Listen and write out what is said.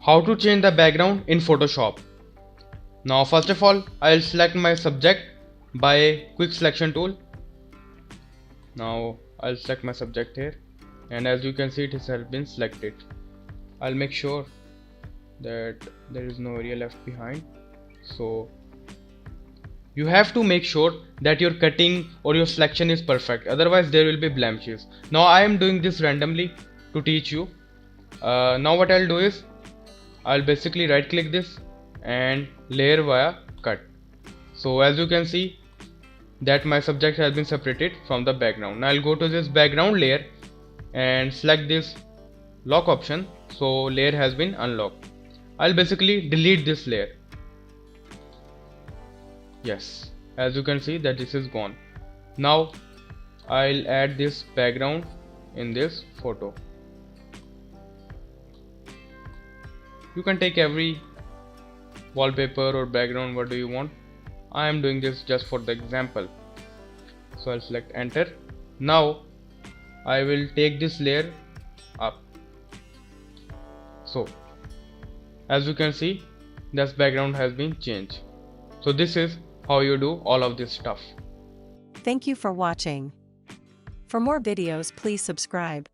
How to change the background in Photoshop. Now first of all, I'll select my subject by a quick selection tool. Now I'll select my subject here, and as you can see, it has been selected. I'll make sure that there is no area left behind. So you have to make sure that your cutting or your selection is perfect, otherwise there will be blemishes. Now I am doing this randomly to teach you. Now what I'll do is I'll basically right click this and layer via cut. So as you can see that my subject has been separated from the background. Now I'll go to this background layer and select this lock option, so layer has been unlocked. I'll basically delete this layer. Yes, as you can see that this is gone. Now I'll add this background in this photo. You can take every wallpaper or background, what do you want. I am doing this just for the example. So I'll select enter. Now I will take this layer up. So as you can see, this background has been changed. So this is how you do all of this stuff. Thank you for watching. For more videos, please subscribe.